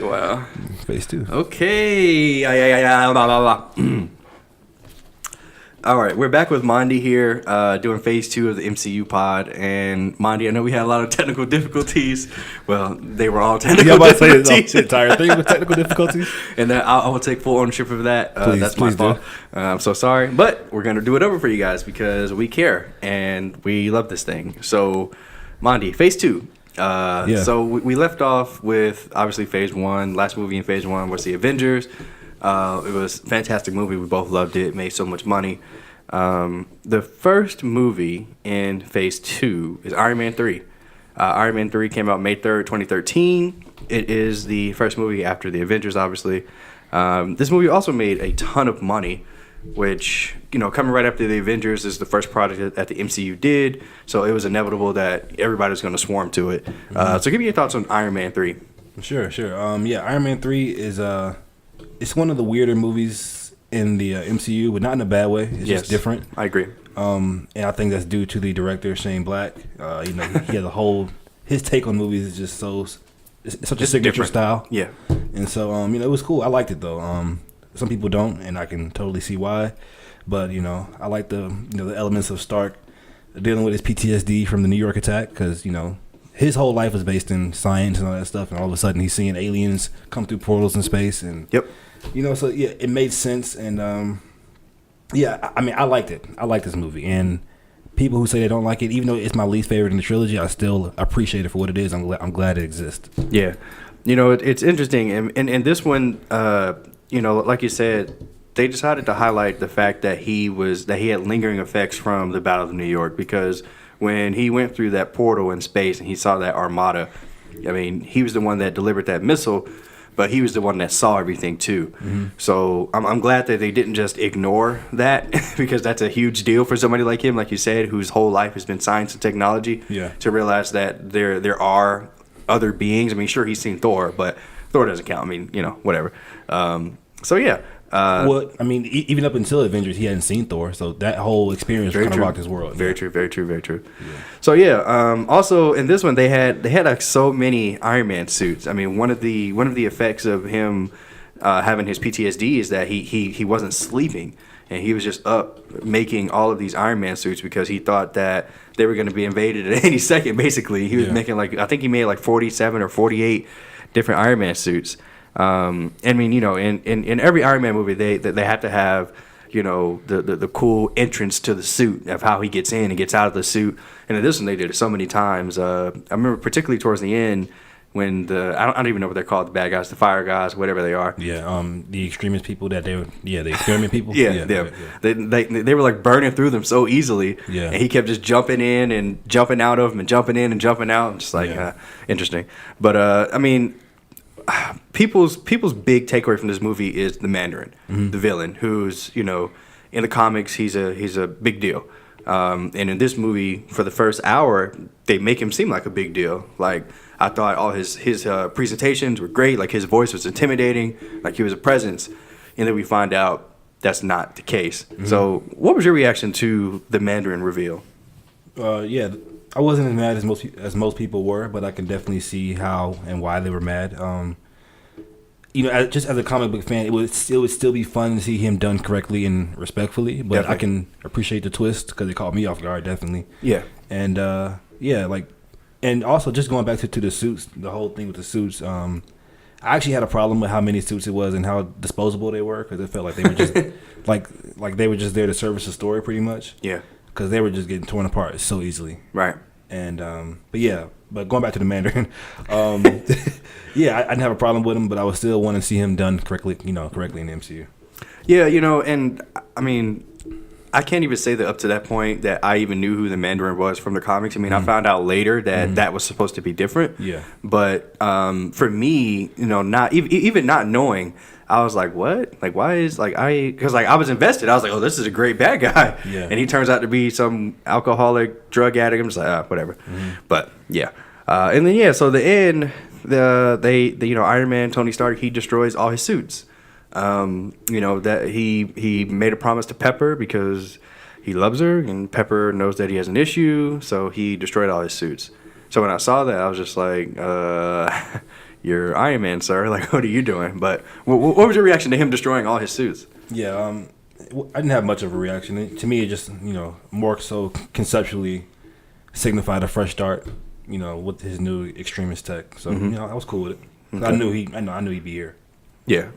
Wow. Phase 2. Okay. Blah, blah, blah. All right, we're back with Mondi here, doing phase 2 of the MCU pod. And Mondi, I know we had a lot of technical difficulties. Well, they were all technical difficulties. The entire thing with technical difficulties. And I will take full ownership of that. That's my fault. I'm so sorry. But we're going to do it over for you guys because we care and we love this thing. So, Mondi, phase 2. So we left off with, obviously, phase 1. Last movie in phase 1 was the Avengers. It was a fantastic movie. We both loved it. It made so much money. The first movie in phase 2 is Iron Man 3. Iron Man 3 came out May 3rd, 2013. It is the first movie after the Avengers, obviously. This movie also made a ton of money, which, coming right after the Avengers is the first project that the MCU did. So it was inevitable that everybody was going to swarm to it. So give me your thoughts on Iron Man 3. Sure. Iron Man 3 is it's one of the weirder movies in the MCU, but not in a bad way. It's just different. I agree. And I think that's due to the director, Shane Black. He has his take on movies is just it's such a signature different style. Yeah. And so, it was cool. I liked it though. Some people don't, and I can totally see why. But I like the the elements of Stark dealing with his PTSD from the New York attack, because his whole life was based in science and all that stuff, and all of a sudden he's seeing aliens come through portals in space, and so it made sense, and I liked it. I like this movie, and people who say they don't like it, even though it's my least favorite in the trilogy, I still appreciate it for what it is. I'm glad it exists. Yeah, it's interesting, and this one, like you said, they decided to highlight the fact that he had lingering effects from the Battle of New York, because when he went through that portal in space and he saw that armada, he was the one that delivered that missile, but he was the one that saw everything too. Mm-hmm. So I'm glad that they didn't just ignore that, because that's a huge deal for somebody like him, like you said, whose whole life has been science and technology. Yeah. To realize that there are other beings. Sure, he's seen Thor, but Thor doesn't count. Whatever. Even up until Avengers, he hadn't seen Thor, so that whole experience kind of rocked his world. Very true. Yeah. So also in this one they had like so many Iron Man suits. One of the effects of him having his PTSD is that he wasn't sleeping, and he was just up making all of these Iron Man suits because he thought that they were going to be invaded at any second. Basically, he was making I think he made like 47 or 48 different Iron Man suits. In every Iron Man movie, they have to have, the cool entrance to the suit of how he gets in and gets out of the suit. And in this one, they did it so many times. I remember particularly towards the end when I don't even know what they're called, the bad guys, the fire guys, whatever they are. Yeah, the extremist people the experiment people. Yeah. They were like burning through them so easily. Yeah. And he kept just jumping in and jumping out of them and jumping in and jumping out. Just interesting. But, people's big takeaway from this movie is the Mandarin, the villain, who's in the comics he's a big deal, and in this movie for the first hour they make him seem like a big deal. Like, I thought all his presentations were great, like his voice was intimidating, like he was a presence, and then we find out that's not the case. So what was your reaction to the Mandarin reveal? I wasn't as mad as most people were, but I can definitely see how and why they were mad. Just as a comic book fan, it would still be fun to see him done correctly and respectfully. But definitely. I can appreciate the twist because it caught me off guard, definitely. Yeah. And and also just going back to the suits, the whole thing with the suits. I actually had a problem with how many suits it was and how disposable they were, because it felt like they were just like they were just there to service the story, pretty much. Yeah. Because they were just getting torn apart so easily. Right. And but going back to the Mandarin, I didn't have a problem with him, but I would still want to see him done correctly in the MCU. Yeah, and I can't even say that up to that point that I even knew who the Mandarin was from the comics. I found out later that that was supposed to be different. Yeah. But for me, not even not knowing, I was like, what? Like, why is because I was invested. I was like, oh, this is a great bad guy. Yeah. And he turns out to be some alcoholic drug addict. I'm just like, whatever. Mm-hmm. But yeah. And then so the end, Iron Man, Tony Stark, he destroys all his suits. That he made a promise to Pepper because he loves her, and Pepper knows that he has an you're Iron Man, sir. Like, what are you doing? But what was your reaction to him destroying all his suits? Yeah, I didn't have much of a reaction. To me, it just, more so conceptually signified a fresh start, with his new extremist tech. So, I was cool with it. Okay. I knew he'd be here. Yeah.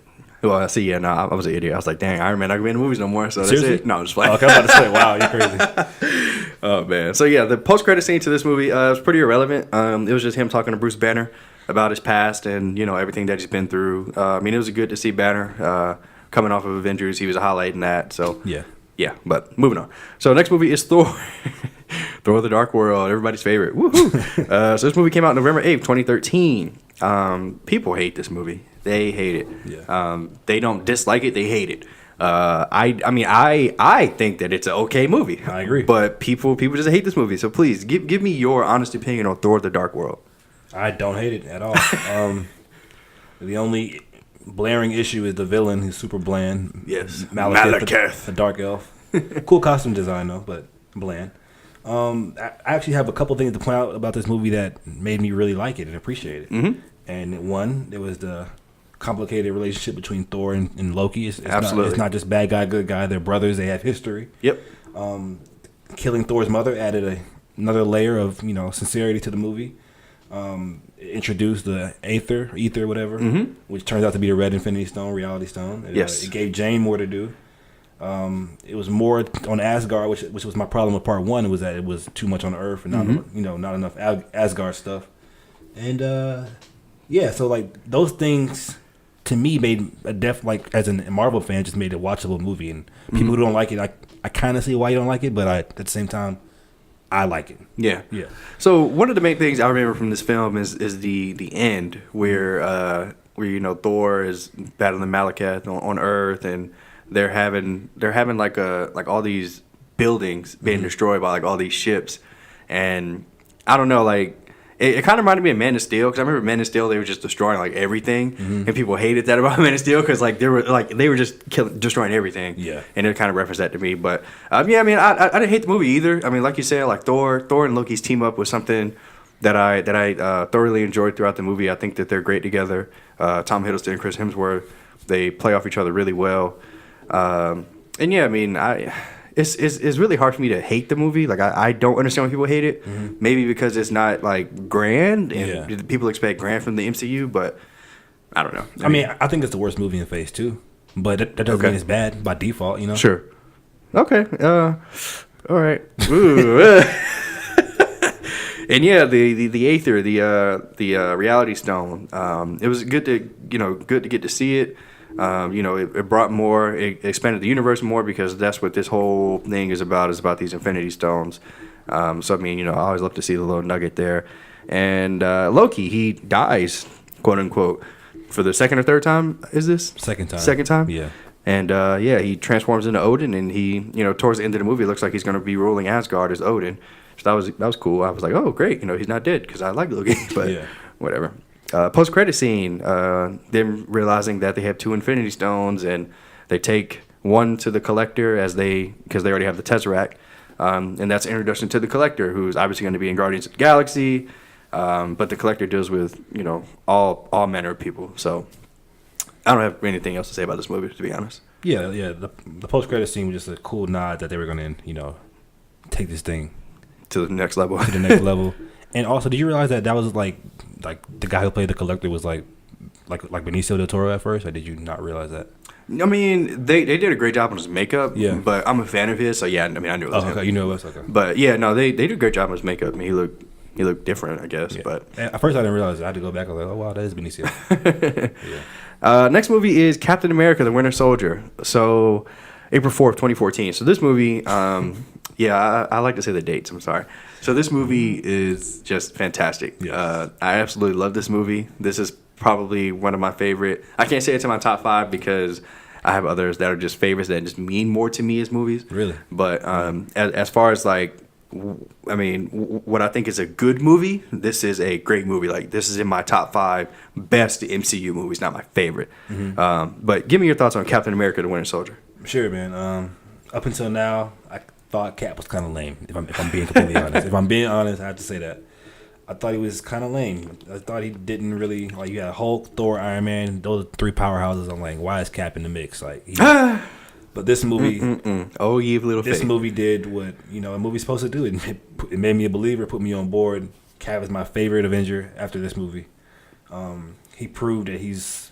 Well, I see. Yeah, no, I was an idiot. I was like, dang, Iron Man not gonna be in the movies no more. So Seriously? That's it. No, I'm just playing. Okay, I'm about to say, wow, you're crazy. Oh man. So yeah, the post-credit scene to this movie was pretty irrelevant. It was just him talking to Bruce Banner about his past and everything that he's been through. I mean, it was good to see Banner coming off of Avengers. He was highlighting that. So yeah. But moving on. So next movie is Thor. Thor: The Dark World, everybody's favorite. Woohoo! So this movie came out November 8th, 2013. People hate this movie. They hate it. Yeah. They don't dislike it. They hate it. I think that it's an okay movie. I agree. But people just hate this movie. So please give me your honest opinion on Thor: The Dark World. I don't hate it at all. The only blaring issue is the villain who's super bland. Yes. Malekith. The dark elf. Cool costume design though, but bland. I actually have a couple things to point out about this movie that made me really like it and appreciate it. Mm-hmm. And one, it was the complicated relationship between Thor and Loki. It's Absolutely. It's not just bad guy, good guy. They're brothers. They have history. Yep. Killing Thor's mother added another layer of sincerity to the movie. Introduced the ether, whatever, which turns out to be the red Infinity Stone, Reality Stone. It gave Jane more to do. It was more on Asgard, which was my problem with part one. It was that it was too much on Earth and not enough Asgard stuff. And so like those things to me made as a Marvel fan, just made a watchable movie. And people who don't like it, I kind of see why you don't like it, but at the same time, I like it. Yeah. So one of the main things I remember from this film is the end where Thor is battling Malekith on Earth, and they're having like all these buildings being destroyed by like all these ships, and I don't know, like it kind of reminded me of Man of Steel, because I remember Man of Steel, they were just destroying like everything, and people hated that about Man of Steel because like they were just destroying everything. Yeah, and it kind of referenced that to me. But I mean, I didn't hate the movie either. I mean, like you said, like Thor and Loki's team up was something that I thoroughly enjoyed throughout the movie. I think that they're great together. Tom Hiddleston and Chris Hemsworth, they play off each other really well. And yeah, I mean, it's really hard for me to hate the movie. Like I don't understand why people hate it. Maybe because it's not like grand, and people expect grand from the MCU. But I don't know. I mean, I think it's the worst movie in Phase 2, but that doesn't mean it's bad by default. Sure. Okay. All right. Ooh. And yeah, the Aether, the Reality Stone. It was good to get to see it. It brought more, it expanded the universe more, because that's what this whole thing is about these Infinity Stones. So I mean, I always love to see the little nugget there. And Loki, he dies, quote unquote, for the second or third time. Is this second time? Yeah. And he transforms into Odin, and he, towards the end of the movie, it looks like he's going to be ruling Asgard as Odin. So that was cool. I was like, oh great, he's not dead, because I like Loki, but whatever. Post-credit scene, them realizing that they have 2 Infinity Stones, and they take one to the Collector because they already have the Tesseract, and that's an introduction to the Collector, who's obviously going to be in Guardians of the Galaxy, but the Collector deals with all manner of people. So I don't have anything else to say about this movie, to be honest. Yeah. The post-credit scene was just a cool nod that they were going to take this thing to the next level. And also, did you realize that was like the guy who played the Collector was like Benicio del Toro at first? Or did you not realize that? I mean, they did a great job on his makeup. Yeah. But I'm a fan of his, so yeah. I mean, I knew it was him. Okay, you know it was okay. But yeah, no, they did a great job on his makeup. I mean, he looked different, I guess. Yeah. But at first, I didn't realize it. I had to go back. I was like, oh wow, that is Benicio. Next movie is Captain America: The Winter Soldier. So April 4th, 2014. So this movie, I like to say the dates. I'm sorry. So this movie is just fantastic. Yes. I absolutely love this movie. This is probably one of my favorite. I can't say it's in my top 5 because I have others that are just favorites that just mean more to me as movies. Really? But as far as like, I mean, what I think is a good movie, this is a great movie. Like, this is in my top 5 best MCU movies, not my favorite. But give me your thoughts on Captain America: The Winter Soldier. Sure, man. Up until now, I thought Cap was kind of lame, if I'm being completely honest. If I'm being honest, I have to say that. I thought he was kind of lame. I thought he didn't really like. You had Hulk, Thor, Iron Man. Those are 3 powerhouses. I'm like, why is Cap in the mix? Like, but this movie, oh, ye little this fake. movie did what a movie's supposed to do. It made me a believer, put me on board. Cap is my favorite Avenger after this movie. He proved that he's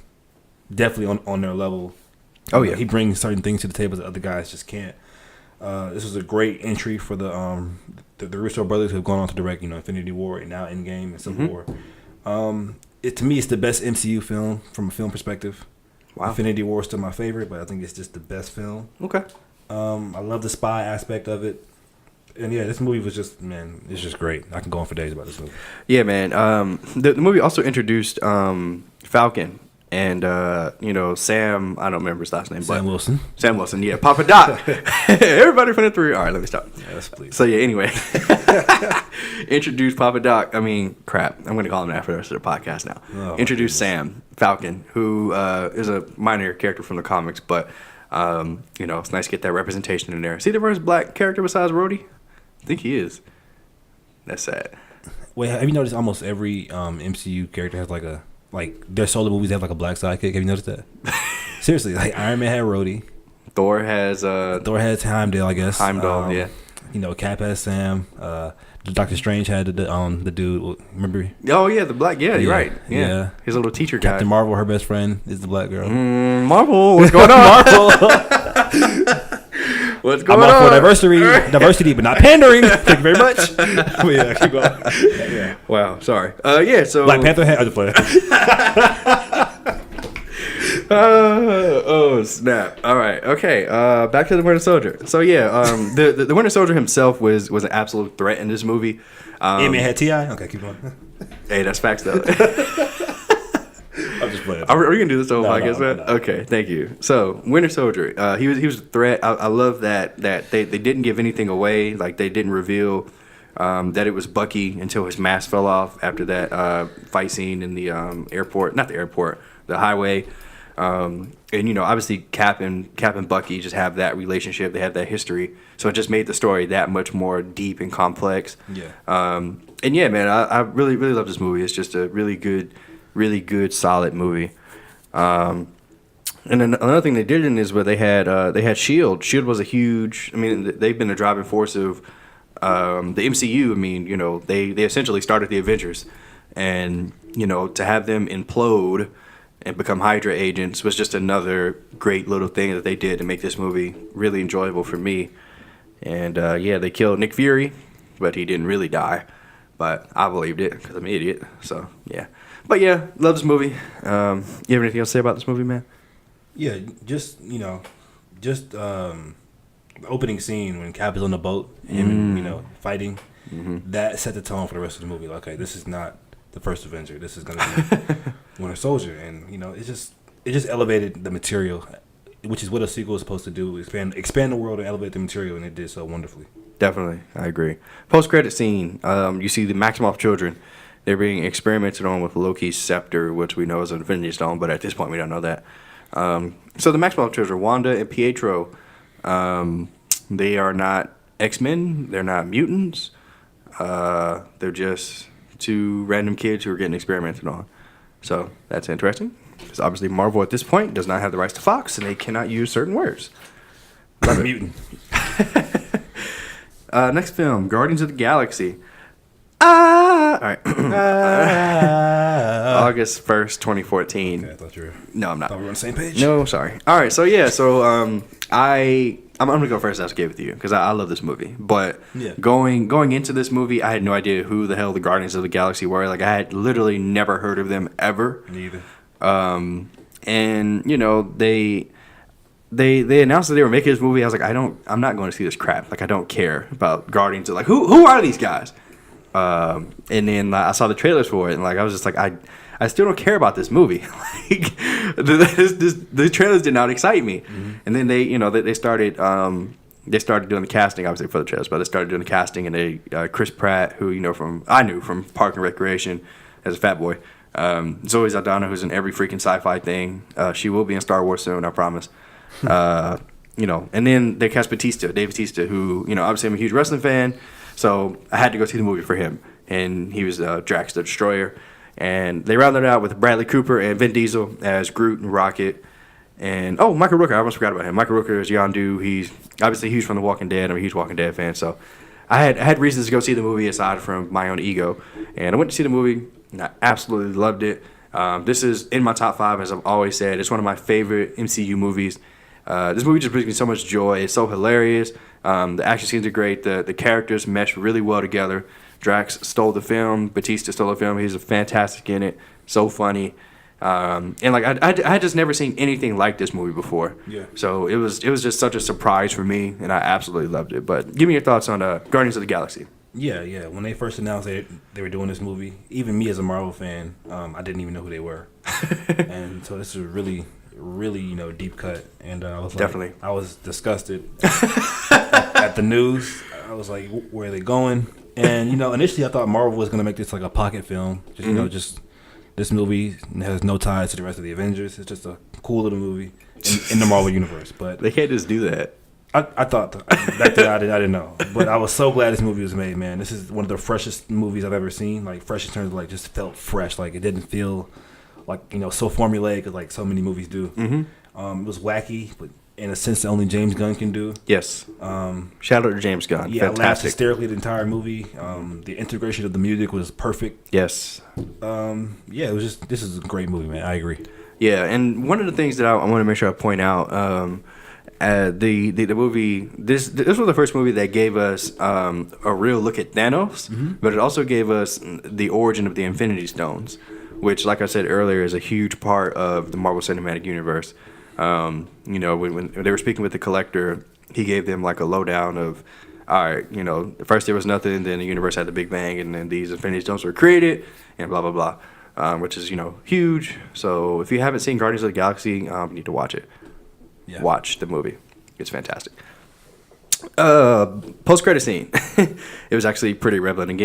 definitely on their level. Oh yeah, he brings certain things to the table that other guys just can't. This was a great entry for the Russo brothers who have gone on to direct, Infinity War and now Endgame and Civil War. To me, it's the best MCU film from a film perspective. Wow. Infinity War is still my favorite, but I think it's just the best film. Okay. I love the spy aspect of it. And yeah, this movie was just, it's just great. I can go on for days about this movie. Yeah, man. The movie also introduced Falcon and Sam. I don't remember his last name. Sam Wilson. Sam Wilson. Yeah, Papa Doc. Everybody from the 3. All right, let me stop. Yes, please. So yeah, anyway, introduced Papa Doc. I mean, crap. I'm gonna call him that for the rest of the podcast now. Oh, introduce Sam Falcon, who is a minor character from the comics, but it's nice to get that representation in there. Is he the first black character besides Rhodey? I think he is. That's sad. Wait, have you noticed almost every MCU character has their solo movies have like a black sidekick? Have you noticed that? Seriously, like Iron Man had Rhodey. Thor has Heimdall, I guess. Heimdall, yeah. Cap has Sam. Doctor Strange had the dude. Remember? Oh yeah, the black. Yeah, you're right. Yeah, his little teacher guy. Captain Marvel, her best friend, is the black girl. Marvel, what's going on? Marvel. What's going on? I'm all for diversity, but not pandering. Thank you very much. But yeah, keep going. Yeah. Wow, sorry. So Black Panther had other player. Oh snap! All right, okay. Back to the Winter Soldier. So yeah, the Winter Soldier himself was an absolute threat in this movie. Man had T.I. Okay, keep going. Hey, that's facts though. I'm just playing. Are we gonna do this whole podcast, man? No. Okay, thank you. So Winter Soldier, he was a threat. I love that they didn't give anything away. Like they didn't reveal that it was Bucky until his mask fell off after that fight scene in the airport, not the airport, the highway. And obviously Cap and Bucky just have that relationship. They have that history, so it just made the story that much more deep and complex. Yeah. And yeah, man, I really love this movie. It's just a really good, solid movie. And then another thing they did in is where they had Shield. Shield was a huge. I mean, they've been a driving force of the MCU. I mean, they essentially started the Avengers, and to have them implode and become Hydra agents was just another great little thing that they did to make this movie really enjoyable for me. And they killed Nick Fury, but he didn't really die. But I believed it because I'm an idiot. So yeah. But yeah, love this movie. You have anything else to say about this movie, man? Yeah, just the opening scene when Cap is on the boat, him fighting, that set the tone for the rest of the movie. Like, okay, this is not the first Avenger. This is gonna be Winter Soldier, and it just elevated the material, which is what a sequel is supposed to do: expand the world and elevate the material, and it did so wonderfully. Definitely, I agree. Post-credit scene, you see the Maximoff children. They're being experimented on with Loki's scepter, which we know is an Infinity Stone, but at this point we don't know that. So the Maximoff children, Wanda and Pietro, they are not X-Men. They're not mutants. They're just 2 random kids who are getting experimented on. So that's interesting, because obviously Marvel at this point does not have the rights to Fox, and they cannot use certain words. Like a mutant. Next film, Guardians of the Galaxy. All right. August 1st, 2014. Okay, I thought you were. No, I'm not. Thought we were on the same page. No, sorry. All right, so yeah, I'm gonna go first. I'll give it to you because I love this movie. But going into this movie, I had no idea who the hell the Guardians of the Galaxy were. Like, I had literally never heard of them ever. Neither. And they announced that they were making this movie. I was like, I'm not going to see this crap. Like, I don't care about Guardians. Like, who are these guys? And then I saw the trailers for it, and I was just like, I still don't care about this movie. Like, the trailers did not excite me. Mm-hmm. And then they started doing the casting, obviously for the trailers, but they started doing the casting, and they Chris Pratt, who I knew from Park and Recreation as a fat boy, Zoe Saldana, who's in every freaking sci-fi thing. She will be in Star Wars soon, I promise. And then they cast Dave Bautista, who obviously I'm a huge wrestling fan. So I had to go see the movie for him. and he was Drax the Destroyer. And they rounded it out with Bradley Cooper and Vin Diesel as Groot and Rocket. And, Michael Rooker, I almost forgot about him. Michael Rooker is Yondu. He's obviously huge from The Walking Dead. I'm a huge Walking Dead fan, so I had reasons to go see the movie aside from my own ego. And I went to see the movie, and I absolutely loved it. This is in my top 5, as I've always said. It's one of my favorite MCU movies. This movie just brings me so much joy. It's so hilarious. The action scenes are great. The characters mesh really well together. Drax stole the film. Batista stole the film. He's fantastic in it. So funny. And like I had just never seen anything like this movie before. Yeah. So it was just such a surprise for me, and I absolutely loved it. But give me your thoughts on Guardians of the Galaxy. Yeah. When they first announced they were doing this movie, even me as a Marvel fan, I didn't even know who they were. And so this is a really, really deep cut. And I was definitely I was disgusted at the news. I was like, where are they going? And initially I thought Marvel was gonna make this like a pocket film, just just. This movie has no ties to the rest of the Avengers. It's just a cool little movie in the Marvel universe. But they can't just do that. I thought back then I didn't know, but I was so glad this movie was made. Man, this is one of the freshest movies I've ever seen. Like fresh in terms of like just felt fresh. Like it didn't feel like so formulaic like so many movies do. Mm-hmm. It was wacky, but in a sense that only James Gunn can do. Yes. Shout out to James Gunn. Yeah, fantastic. I laughed hysterically the entire movie. The integration of the music was perfect. Yes. Yeah, it was just, this is a great movie, man. I agree. Yeah, and one of the things that I want to make sure I point out, the movie, this was the first movie that gave us a real look at Thanos, but it also gave us the origin of the Infinity Stones, which, like I said earlier, is a huge part of the Marvel Cinematic Universe. When they were speaking with the Collector, he gave them like a lowdown of, all right, first there was nothing, then the universe had the Big Bang, and then these Infinity Stones were created, and blah, blah, blah, which is, huge. So if you haven't seen Guardians of the Galaxy, you need to watch it. Yeah. Watch the movie. It's fantastic. Post-credit scene. It was actually pretty irrelevant,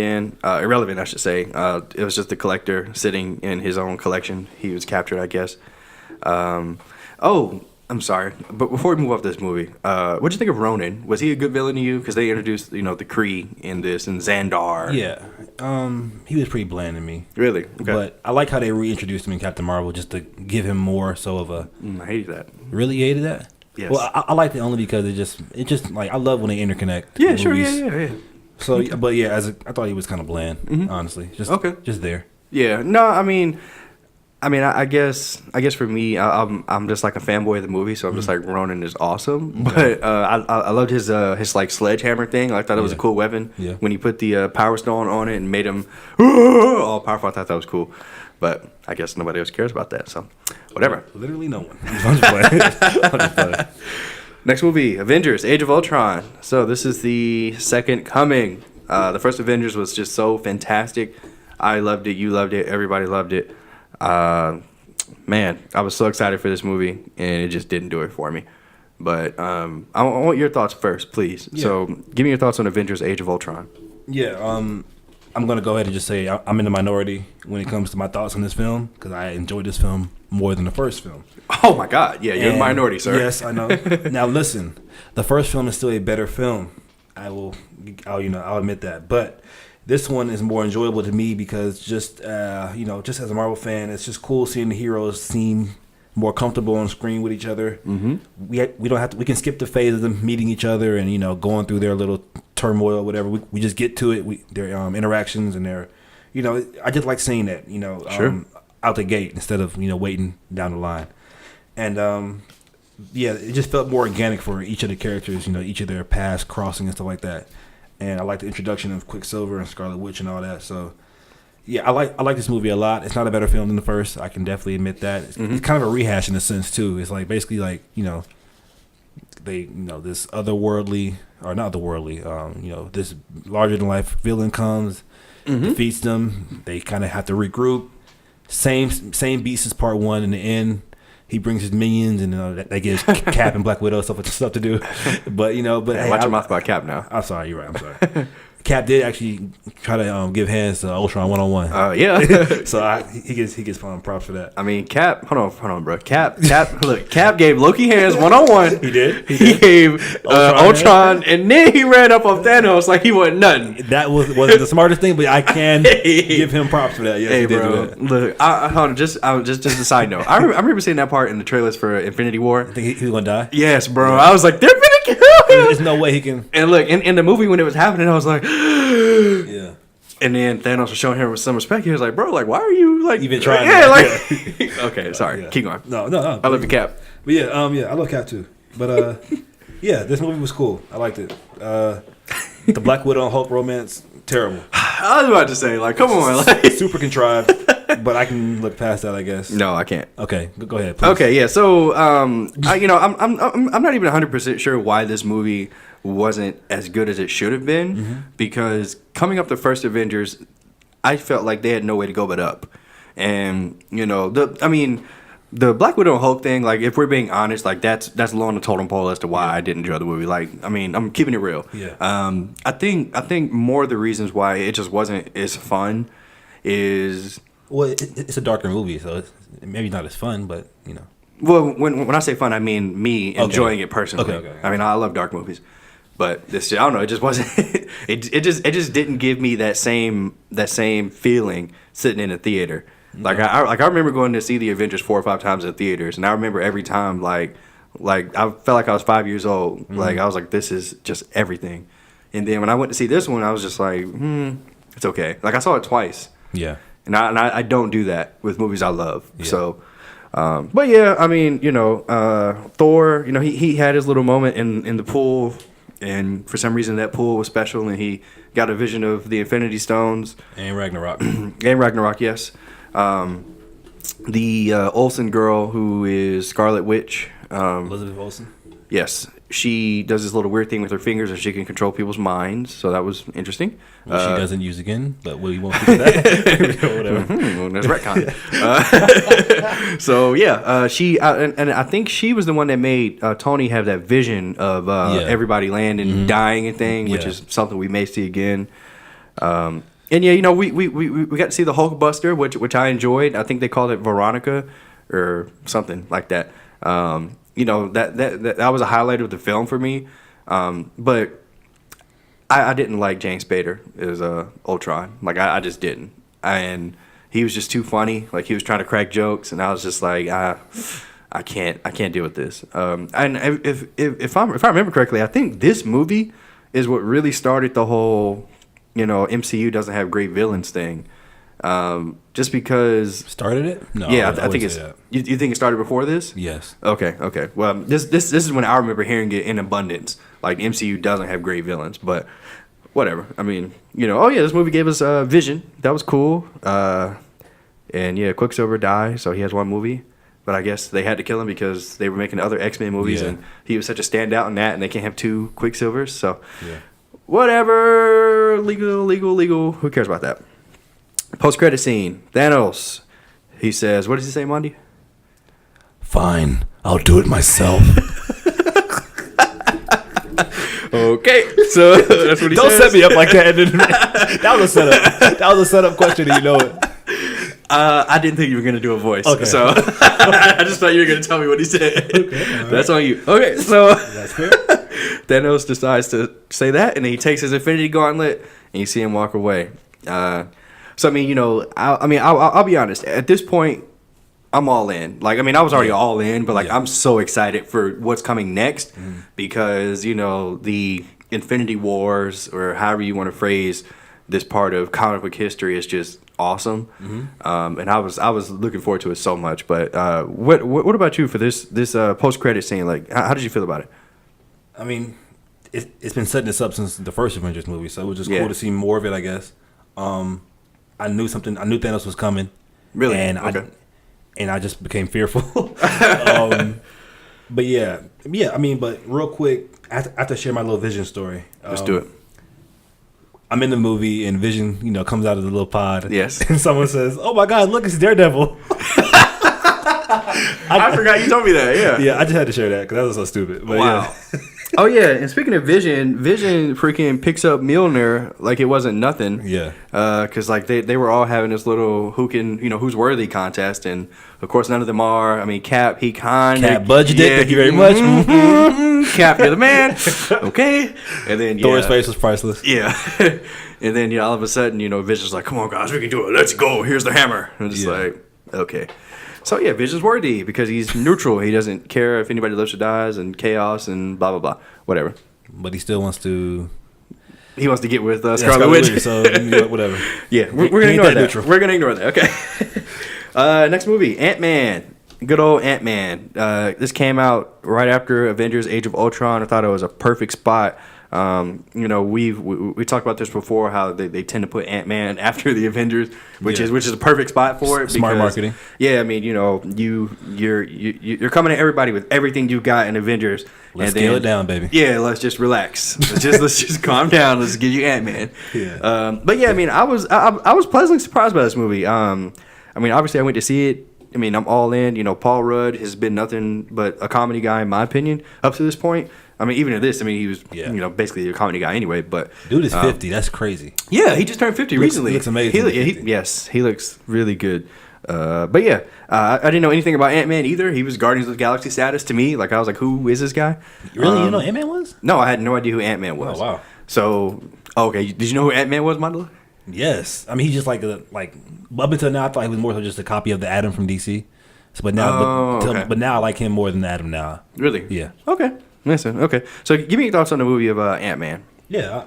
I should say. It was just the Collector sitting in his own collection. He was captured, I guess. I'm sorry, but before we move off this movie, what'd you think of Ronan? Was he a good villain to you? Because they introduced, the Kree in this, and Xandar. Yeah, he was pretty bland to me. Really? Okay. But I like how they reintroduced him in Captain Marvel just to give him more so of a... I hated that. Really hated that? Yes. Well, I liked it only because it just like, I love when they interconnect. Yeah, sure, yeah. So, but yeah, I thought he was kind of bland, honestly. Just there. Yeah, no, I guess for me, I'm just like a fanboy of the movie, so I'm just like, Ronan is awesome. Okay. But I loved his like sledgehammer thing. I thought it was a cool weapon. Yeah. When he put the Power Stone on it and made him all powerful, I thought that was cool. But I guess nobody else cares about that, so whatever. Literally no one. I'm just playing. Next movie, Avengers: Age of Ultron. So this is the second coming. The first Avengers was just so fantastic. I loved it. You loved it. Everybody loved it. Man, I was so excited for this movie, and it just didn't do it for me. But I want your thoughts first, please. Yeah. So give me your thoughts on Avengers: Age of Ultron. Yeah, I'm going to go ahead and just say I'm in the minority when it comes to my thoughts on this film, because I enjoyed this film more than the first film. Oh, my God. Yeah, you're in the minority, sir. Yes, I know. Now, listen, the first film is still a better film. I'll admit that. But this one is more enjoyable to me because just as a Marvel fan, it's just cool seeing the heroes seem more comfortable on screen with each other. Mm-hmm. We can skip the phase of them meeting each other and going through their little turmoil or whatever. We just get to it. Their interactions and their I just like seeing that sure. Out the gate instead of waiting down the line. And it just felt more organic for each of the characters. Each of their paths crossing and stuff like that. And I like the introduction of Quicksilver and Scarlet Witch and all that. So, yeah, I like this movie a lot. It's not a better film than the first. I can definitely admit that. It's kind of a rehash in a sense too. It's like basically like they this otherworldly or not otherworldly this larger than life villain comes, defeats them. They kind of have to regroup. Same beast as part one. In the end, he brings his minions, and that gives Cap and Black Widow stuff to do. But hey, watch your mouth about Cap now. I'm sorry, you're right. I'm sorry. Cap did actually try to give hands to Ultron 1-on-1. Yeah. So he gets props for that. I mean, Cap. Hold on, bro. Cap. Look, Cap gave Loki hands 1-on-1. He did. He gave Ultron, and then he ran up on Thanos like he wasn't nothing. That wasn't the smartest thing, but I can give him props for that. Yes, hey, bro. Look, hold on. Just a side note. I remember seeing that part in the trailers for Infinity War. I think he's gonna die. Yes, bro. Yeah. I was like, they're gonna kill him. There's no way he can. And look, in the movie when it was happening, I was like, yeah. And then Thanos was showing him with some respect. He was like, bro, like, why are you like even trying? Yeah, like. Okay, sorry. Yeah. Keep going. No. I love the Cap. But yeah, I love Cap too. But yeah, this movie was cool. I liked it. The Black Widow and Hulk romance, terrible. I was about to say, like, come on, like super contrived. But I can look past that, I guess. No, I can't. Okay, go ahead, please. Okay, yeah. So, I'm not even 100% sure why this movie wasn't as good as it should have been, because coming up the first Avengers, I felt like they had no way to go but up, and the Black Widow and Hulk thing, like, if we're being honest, like, that's low on the totem pole as to why I didn't enjoy the movie. Like, I mean, I'm keeping it real. Yeah. I think more of the reasons why it just wasn't as fun is. Well, it's a darker movie, so it's maybe not as fun, but you know. Well, when I say fun, I mean me enjoying it personally. Okay. I mean, I love dark movies, but this, I don't know, it just wasn't. it just didn't give me that same feeling sitting in a theater. Like I remember going to see the Avengers 4 or 5 times in theaters, and I remember every time like I felt like I was 5 years old. Like I was like, this is just everything. And then when I went to see this one, I was just like, it's okay. Like I saw it twice. Yeah. And I don't do that with movies I love. Yeah. So, but yeah, I mean, Thor, he had his little moment in the pool, and for some reason that pool was special, and he got a vision of the Infinity Stones. And Ragnarok. Yes. The Olsen girl, who is Scarlet Witch. Elizabeth Olsen? Yes. She does this little weird thing with her fingers, and she can control people's minds. So that was interesting. Which she doesn't use again, but we won't get to that. Whatever. Well, there's retcon. So yeah, she and I think she was the one that made Tony have that vision of everybody landing, and dying and thing, which is something we may see again. And yeah, we got to see the Hulkbuster, which I enjoyed. I think they called it Veronica or something like that. That was a highlight of the film for me. But I didn't like James Spader as Ultron. Like I just didn't. And he was just too funny. Like he was trying to crack jokes, and I was just like, I can't deal with this. And if I remember correctly, I think this movie is what really started the whole, MCU doesn't have great villains thing. Just because started it? No. Yeah, I think it's. You think it started before this? Yes. Okay. Well, this is when I remember hearing it in abundance. Like MCU doesn't have great villains, but whatever. I mean, this movie gave us Vision. That was cool. And yeah, Quicksilver died, so he has one movie. But I guess they had to kill him because they were making other X-Men movies, and he was such a standout in that, and they can't have 2 Quicksilvers. So whatever. Legal. Who cares about that? Post-credit scene. Thanos. He says, what does he say, Mondi? Fine. I'll do it myself. Okay. So that's what he Don't says. set me up like that. That was a setup. That was a setup question, and you know it. I didn't think you were going to do a voice. Okay. So I just thought you were going to tell me what he said. Okay. Right. That's on you. Okay. So that's fair. Thanos decides to say that, and then he takes his Infinity Gauntlet, and you see him walk away. So I mean, I'll be honest. At this point, I'm all in. Like, I mean, I was already all in, but like, I'm so excited for what's coming next because the Infinity Wars, or however you want to phrase this part of comic book history, is just awesome. And I was looking forward to it so much. But what about you for this post credit scene? Like, how did you feel about it? I mean, it's been setting this up since the first Avengers movie, so it was just cool to see more of it, I guess. I knew Thanos was coming. Really? And I just became fearful. But yeah. I mean, but real quick, I have to share my little Vision story. Let's do it. I'm in the movie, and Vision, comes out of the little pod. Yes. And someone says, "Oh my God, look, it's Daredevil." I forgot you told me that. Yeah. Yeah, I just had to share that because that was so stupid. But wow. Oh yeah, and speaking of Vision freaking picks up Mjolnir like it wasn't nothing. Yeah. Because like they were all having this little who's worthy contest, and of course none of them are. I mean, Cap, he kind of Cap budgeted. Yeah, thank you very much. Cap, you're the man. Okay. And then Thor's face was priceless. Yeah. And then all of a sudden Vision's like, come on guys, we can do it. Let's go. Here's the hammer. And it's like, okay. So yeah, Vision's worthy because he's neutral. He doesn't care if anybody lives or dies, and chaos and blah blah blah, whatever. But he still wants to. He wants to get with Scarlet Witch. So whatever. Yeah, we're gonna ignore that. Neutral. We're gonna ignore that. Okay. Next movie, Ant-Man. Good old Ant-Man. This came out right after Avengers: Age of Ultron. I thought it was a perfect spot. We talked about this before, how they tend to put Ant-Man after the Avengers, which is a perfect spot for it. Smart marketing. Yeah, I mean, you're coming at everybody with everything you got in Avengers. Let's scale it down, baby. Yeah, let's just relax. Let's just calm down. Let's give you Ant-Man. Yeah. But yeah, I mean, I was pleasantly surprised by this movie. I mean, obviously, I went to see it. I mean, I'm all in. Paul Rudd has been nothing but a comedy guy, in my opinion, up to this point. I mean, even at this, I mean, he was, basically a comedy guy anyway. But dude is 50. That's crazy. Yeah, he just turned 50 recently. He looks amazing. He looks really good. But yeah, I didn't know anything about Ant-Man either. He was Guardians of the Galaxy status to me. Like, I was like, who is this guy? Really? You know who Ant-Man was? No, I had no idea who Ant-Man was. Oh, wow. So, okay. Did you know who Ant-Man was, Mandala? Yes. I mean, he's just like up until now, I thought he was more so just a copy of the Atom from DC. So, but now I like him more than the Atom now. Really? Yeah. Okay. Listen, okay. So give me your thoughts on the movie of Ant-Man. Yeah,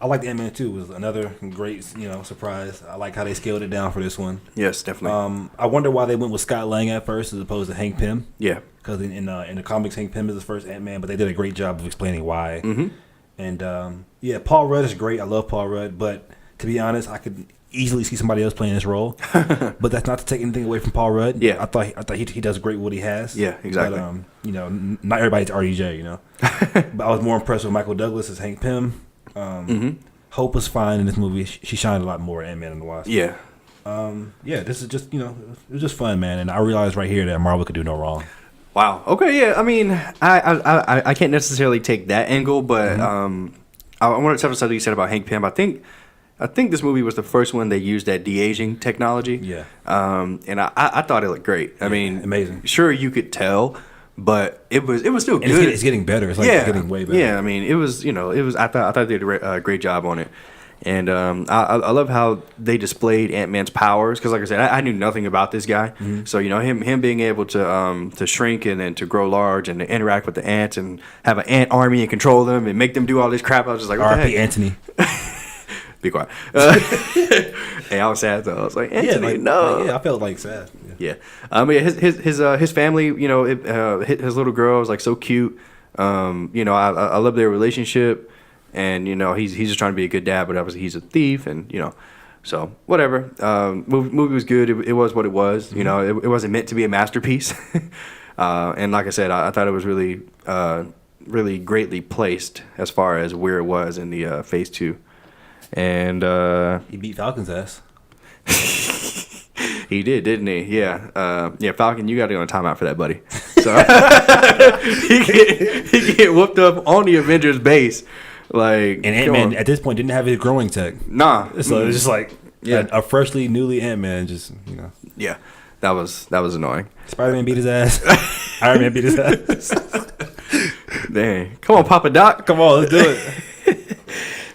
I like Ant-Man too. It was another great, surprise. I like how they scaled it down for this one. Yes, definitely. I wonder why they went with Scott Lang at first as opposed to Hank Pym. Yeah. Because in the comics, Hank Pym is the first Ant-Man, but they did a great job of explaining why. Mm-hmm. And Paul Rudd is great. I love Paul Rudd, but to be honest, I could easily see somebody else playing this role. But that's not to take anything away from Paul Rudd. Yeah. I thought he does great with what he has. Yeah, exactly. But not everybody's RDJ. But I was more impressed with Michael Douglas as Hank Pym. Hope was fine in this movie. She shined a lot more at Ant-Man and the Wasp. Yeah. This is just it was just fun, man. And I realized right here that Marvel could do no wrong. Wow. Okay. Yeah. I mean, I can't necessarily take that angle, but I want to touch on something you said about Hank Pym. I think this movie was the first one they used that de-aging technology. Yeah. And I thought it looked great. I mean, amazing. Sure, you could tell, but it was still good. It's getting better. It's getting way better. Yeah. I mean, it was. I thought they did a great job on it. And I love how they displayed Ant-Man's powers because, like I said, I knew nothing about this guy. Mm-hmm. So him being able to shrink and then to grow large and to interact with the ants and have an ant army and control them and make them do all this crap. I was just like, R.I.P. Anthony. Be quiet. Hey, I was sad though. I was like, Anthony, no. I felt like sad. Yeah. His family, his little girl was like so cute. I love their relationship. And he's just trying to be a good dad, but obviously he's a thief, and so whatever. Movie was good. It was what it was. Mm-hmm. It wasn't meant to be a masterpiece. And like I said, I thought it was really, really greatly placed as far as where it was in the Phase 2. And he beat Falcon's ass. He did, didn't he? Yeah. Falcon, you got to go on timeout for that, buddy. So he get whooped up on the Avengers base. Like, and Ant-Man at this point didn't have his growing tech. Nah. So it was just like a freshly newly Ant-Man just Yeah. That was annoying. Spider-Man beat his ass. Iron Man beat his ass. Dang. Come on, Papa Doc. Come on, let's do it.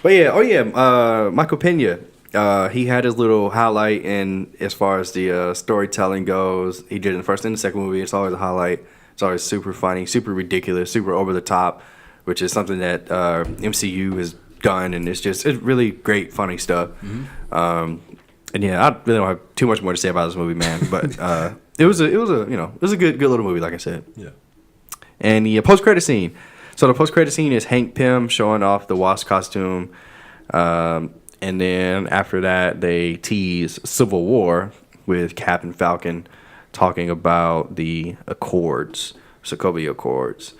But Michael Pena. He had his little highlight in as far as the storytelling goes. He did it in the first and the second movie. It's always a highlight. It's always super funny, super ridiculous, super over the top, which is something that MCU has done, and it's really great, funny stuff. Mm-hmm. And I really don't have too much more to say about this movie, man. But it was a good little movie, like I said. Yeah. And the post-credit scene. So the post-credit scene is Hank Pym showing off the Wasp costume. And then after that, they tease Civil War with Cap and Falcon talking about the Accords, Sokovia Accords.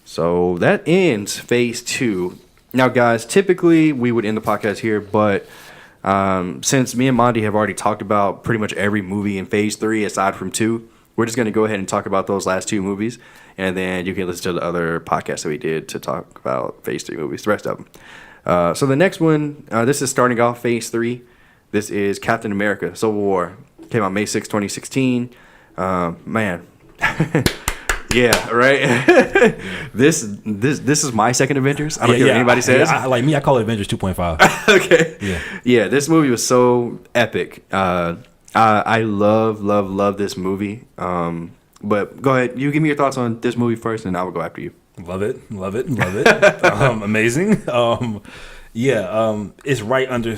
So that ends Phase 2. Now, guys, typically we would end the podcast here, but since me and Monty have already talked about pretty much every movie in Phase 3 aside from 2, we're just going to go ahead and talk about those last 2 movies, and then you can listen to the other podcasts that we did to talk about Phase 3 movies, the rest of them. So the next one, this is starting off Phase 3. This is Captain America: Civil War. Came out May 6, 2016. Man. Yeah, right. This is my second Avengers. I don't care what anybody says. Like me, I call it Avengers 2.5. Okay. Yeah. This movie was so epic. I love this movie. But go ahead. You give me your thoughts on this movie first, and I will go after you. Love it. Amazing. It's right under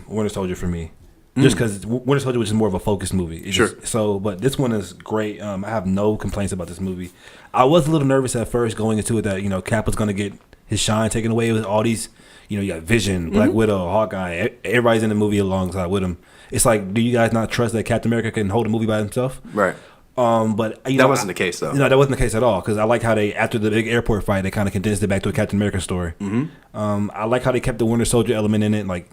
Winter Soldier for me. Just because Winter Soldier was just more of a focused movie. But this one is great. I have no complaints about this movie. I was a little nervous at first going into it that, Cap was going to get his shine taken away with all these, you got Vision, Black Widow, Hawkeye. Everybody's in the movie alongside with him. It's like, do you guys not trust that Captain America can hold a movie by himself? Right. But that wasn't the case, though. No, that wasn't the case at all. Because I like how they, after the big airport fight, they kind of condensed it back to a Captain America story. Mm-hmm. I like how they kept the Winter Soldier element in it. Like,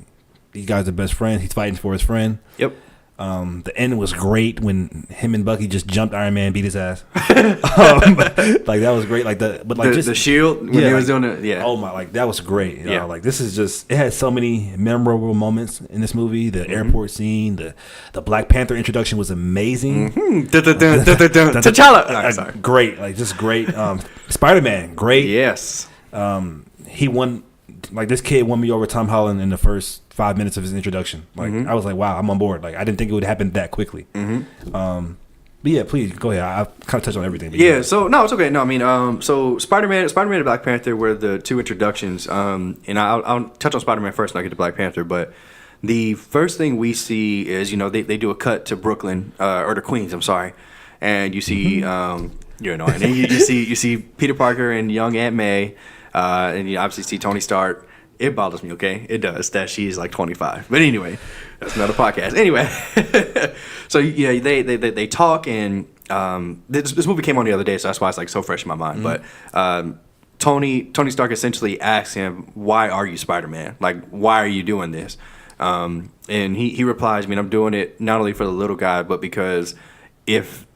these guys are best friends. He's fighting for his friend. Yep. The end was great when him and Bucky just jumped Iron Man, beat his ass. Like that was great. Like the shield when he was doing it. Yeah. Oh my, like that was great. Yeah. Like this is just, it had so many memorable moments in this movie. The airport scene, the Black Panther introduction was amazing. T'Challa. Great. Like just great. Spider-Man, great. Yes. He won. Like this kid won me over Tom Holland in the first 5 minutes of his introduction. Like I was like, wow, I'm on board. Like I didn't think it would happen that quickly. But yeah, please go ahead. I kind of touched on everything. Yeah. So no, it's okay. No, I mean, so Spider-Man and Black Panther were the 2 introductions. And I'll touch on Spider-Man first, and I'll get to Black Panther. But the first thing we see is they do a cut to Brooklyn or to Queens. I'm sorry, and you see you're annoying. And you see Peter Parker and young Aunt May. And you obviously see Tony Stark. It bothers me, okay? It does, that she's like 25. But anyway, that's another podcast. Anyway, so yeah, they talk, and this movie came on the other day, so that's why it's like so fresh in my mind. But Tony Stark essentially asks him, "Why are you Spider-Man? Like, why are you doing this?" And he replies, "I mean, I'm doing it not only for the little guy, but because if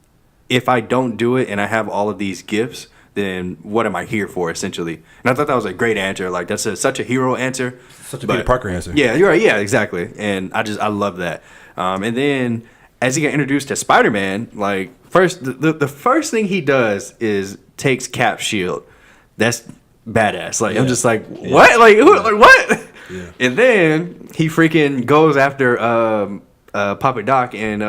I don't do it and I have all of these gifts, then what am I here for, essentially?" And I thought that was a great answer. Like, that's such a hero answer. Such a Peter Parker answer. Yeah, you're right. Yeah, exactly. And I love that. And then as he got introduced to Spider-Man, like, the first thing he does is takes Cap's shield. That's badass. Like, I'm just like, what? Yeah. Like what? Yeah. And then he freaking goes after Papa Doc and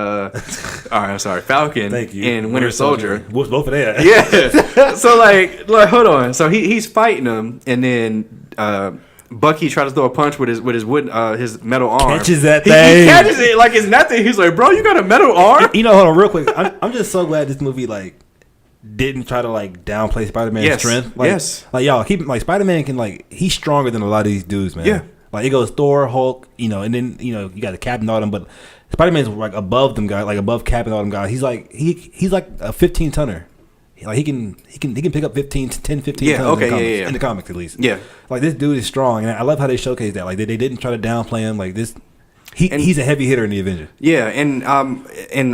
Falcon and Winter Soldier. What's both of that? Yeah. So like hold on. So he's fighting them, and then Bucky tries to throw a punch with his wood his metal arm. Catches that thing. He catches it like it's nothing. He's like, "Bro, you got a metal arm?" Hold on real quick. I'm just so glad this movie like didn't try to like downplay Spider-Man's strength. Like, like y'all keep like Spider-Man can like he's stronger than a lot of these dudes, man. Yeah. Like it goes Thor, Hulk, and then you got the Cap and all them, but Spider-Man's like above them guys, like above Cap and all them guys. He's like he's like a 15-tonner. Like he can pick up 10, 15 tons in the comics at least. Yeah. Like this dude is strong, and I love how they showcase that. Like they didn't try to downplay him. Like this, he's a heavy hitter in the Avengers. Yeah, and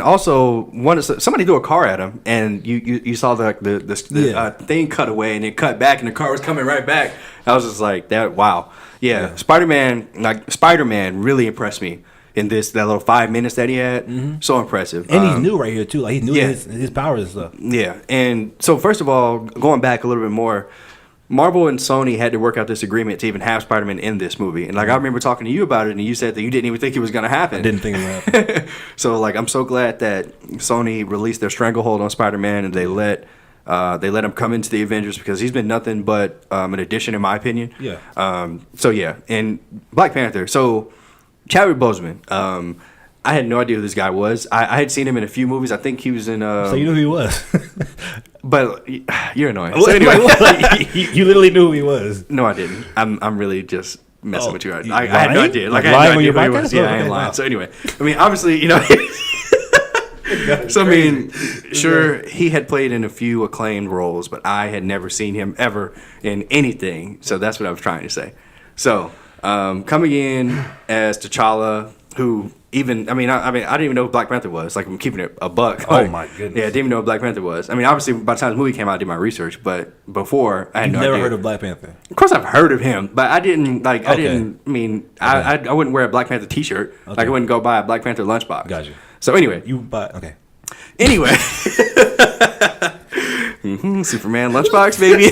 also somebody threw a car at him, and you saw the thing cut away, and it cut back, and the car was coming right back. I was just like that. Wow. Yeah. Spider-Man really impressed me in that little 5 minutes that he had. Mm-hmm. So impressive. And he's new right here too. Like he's new his powers and stuff. Yeah. And so first of all, going back a little bit more, Marvel and Sony had to work out this agreement to even have Spider-Man in this movie. And like I remember talking to you about it, and you said that you didn't even think it was going to happen. I didn't think it would happen. So like I'm so glad that Sony released their stranglehold on Spider-Man, and they let him come into the Avengers, because he's been nothing but an addition, in my opinion. Yeah. So yeah, and Black Panther. So Chadwick Boseman. I had no idea who this guy was. I had seen him in a few movies. I think he was in. So you knew who he was. But you're annoying. So anyway, you literally knew who he was. No, I didn't. I'm really just messing with you. I had no idea. Like I had no idea who he was. Yeah, I ain't lying. So anyway, I mean, obviously, So I mean, sure, he had played in a few acclaimed roles, but I had never seen him ever in anything. So that's what I was trying to say. So coming in as T'Challa, who even I didn't even know who Black Panther was. Like, I'm keeping it a buck. Oh my goodness. Yeah, I didn't even know what Black Panther was. I mean, obviously by the time the movie came out, I did my research, but before I had no idea. Never heard of Black Panther? Of course, I've heard of him, but I didn't like. I didn't. I mean, I wouldn't wear a Black Panther T-shirt. Okay. Like, I wouldn't go buy a Black Panther lunchbox. Gotcha. So anyway, okay. Anyway, Superman lunchbox, baby.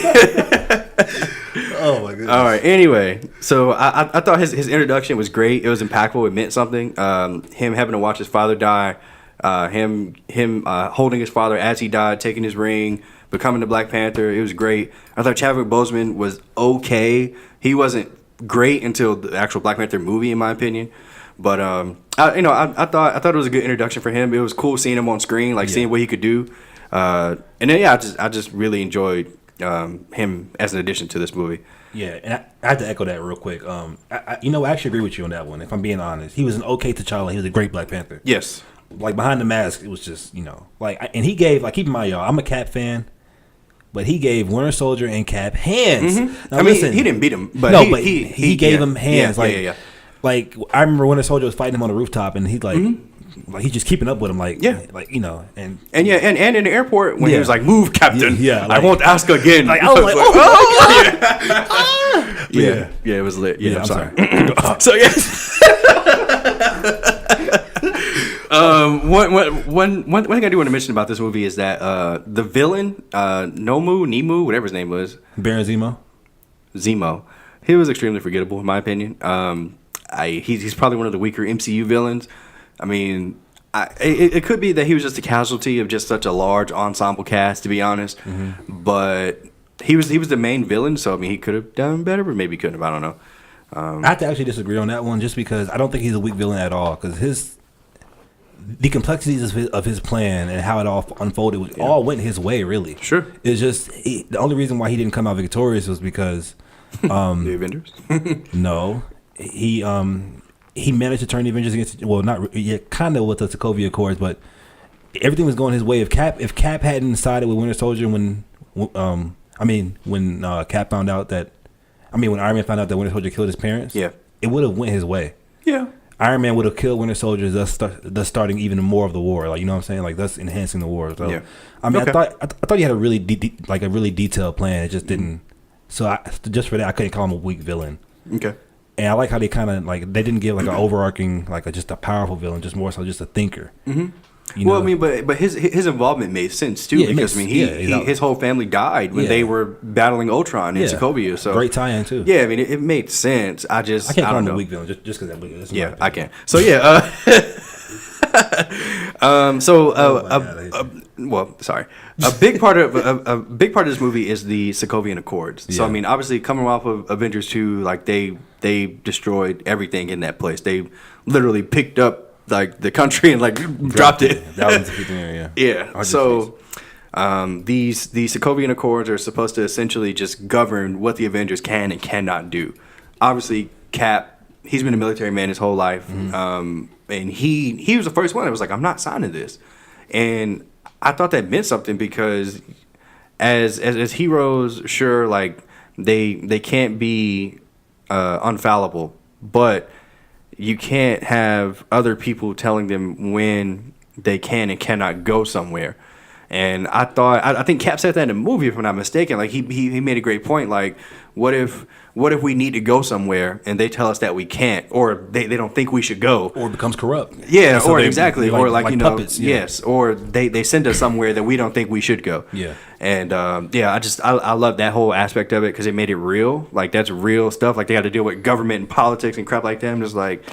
Oh my goodness. All right. Anyway, so I thought his introduction was great. It was impactful. It meant something. Him having to watch his father die, him holding his father as he died, taking his ring, becoming the Black Panther. It was great. I thought Chadwick Boseman was okay. He wasn't great until the actual Black Panther movie, in my opinion. But I thought it was a good introduction for him. It was cool seeing him on screen, seeing what he could do. And then I just really enjoyed him as an addition to this movie. Yeah, and I have to echo that real quick. I actually agree with you on that one. If I'm being honest, he was an okay T'Challa. He was a great Black Panther. Yes. Like, behind the mask, it was just and he gave, keep in mind, y'all, I'm a Cap fan. But he gave Winter Soldier and Cap hands. Mm-hmm. Now, listen, he didn't beat him, but he gave him hands. Yeah. Like, I remember Winter Soldier was fighting him on the rooftop, and he's he's just keeping up with him, and in the airport when he was like, "Move, Captain! I won't ask again." Like, I was like, "Oh my god!" Yeah, it was lit. Yeah, I'm sorry. So one thing I do want to mention about this movie is that the villain, Nemu, whatever his name was, Baron Zemo, he was extremely forgettable in my opinion. He's probably one of the weaker MCU villains. I mean, it could be that he was just a casualty of just such a large ensemble cast, to be honest. Mm-hmm. But he was the main villain, so I mean, he could have done better, but maybe couldn't have. I don't know. I have to actually disagree on that one, just because I don't think he's a weak villain at all. Because the complexities of his plan and how it all unfolded all went his way, really. Sure. It's just the only reason why he didn't come out victorious was because the Avengers. No, he managed to turn the Avengers against. Well, not kind of with the Sokovia Accords, but everything was going his way. If Cap hadn't sided with Winter Soldier when Cap found out that. When Iron Man found out that Winter Soldier killed his parents, it would have went his way. Yeah, Iron Man would have killed Winter Soldier, thus starting even more of the war. Like, you know what I'm saying? Like, thus enhancing the war. So, I thought he had a really detailed plan. It just didn't. So just for that, I couldn't call him a weak villain. Okay. And I like how they kind of they didn't give an overarching just a powerful villain, just more so just a thinker. Mm-hmm. But his involvement made sense too, because his whole family died when they were battling Ultron in Sokovia. So great tie-in too. Yeah, I mean it made sense. I can't call him a weak villain just because I'm weak. Yeah, I can. So sorry. A big part of this movie is the Sokovian Accords. Yeah. So I mean, obviously coming off of Avengers 2, they destroyed everything in that place. They literally picked up the country and dropped it. That was the area. Yeah. So these Sokovian Accords are supposed to essentially just govern what the Avengers can and cannot do. Obviously, Cap, he's been a military man his whole life, and he was the first one that was like, "I'm not signing this," and I thought that meant something because as heroes, sure, they can't be infallible, but you can't have other people telling them when they can and cannot go somewhere. And I think Cap said that in the movie, if I'm not mistaken. He made a great point. What if we need to go somewhere and they tell us that we can't, or they don't think we should go, or it becomes corrupt? Yeah, so exactly, or puppets, yes, or they send us somewhere that we don't think we should go. Yeah, and I love that whole aspect of it because it made it real. That's real stuff. They got to deal with government and politics and crap like that. I'm just look,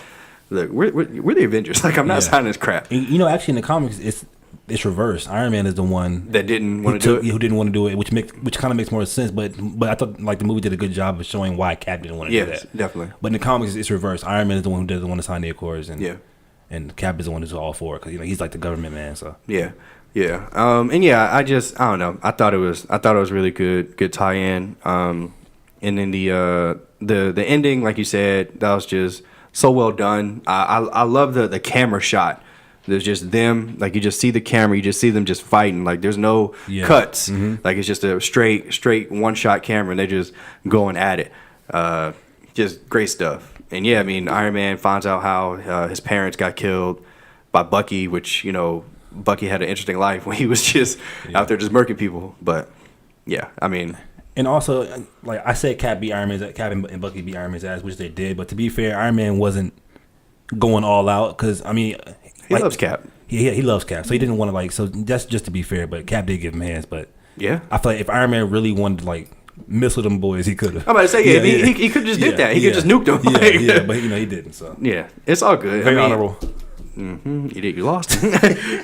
we're the Avengers. I'm not signing this crap. Actually, in the comics, it's reversed. Iron Man is the one that didn't want to do it. Who didn't want to do it, which kind of makes more sense. But I thought the movie did a good job of showing why Cap didn't want to do that. Yes, definitely. But in the comics, it's reversed. Iron Man is the one who doesn't want to sign the Accords, and Cap is the one who's all for it because he's the government man. So yeah. I don't know. I thought it was really good tie-in. And then the ending, like you said, that was just so well done. I love the camera shot. There's just them, you just see the camera, you just see them just fighting. There's no cuts. Mm-hmm. It's just a straight one-shot camera, and they're just going at it. Just great stuff. And yeah, I mean, Iron Man finds out how his parents got killed by Bucky, which, you know, Bucky had an interesting life when he was just out there just murking people. But yeah, I mean, and also, like I said, Cap and Bucky beat Iron Man's ass, which they did. But to be fair, Iron Man wasn't going all out because I mean, he loves Cap. He loves Cap, so he didn't want to like. So that's just to be fair. But Cap did give him hands. But yeah, I feel like if Iron Man really wanted to like missile them boys, he could have. I'm about to say he could just did that. He could just nuked them. Yeah, but you know he didn't. So yeah, it's all good. Very honorable. You lost.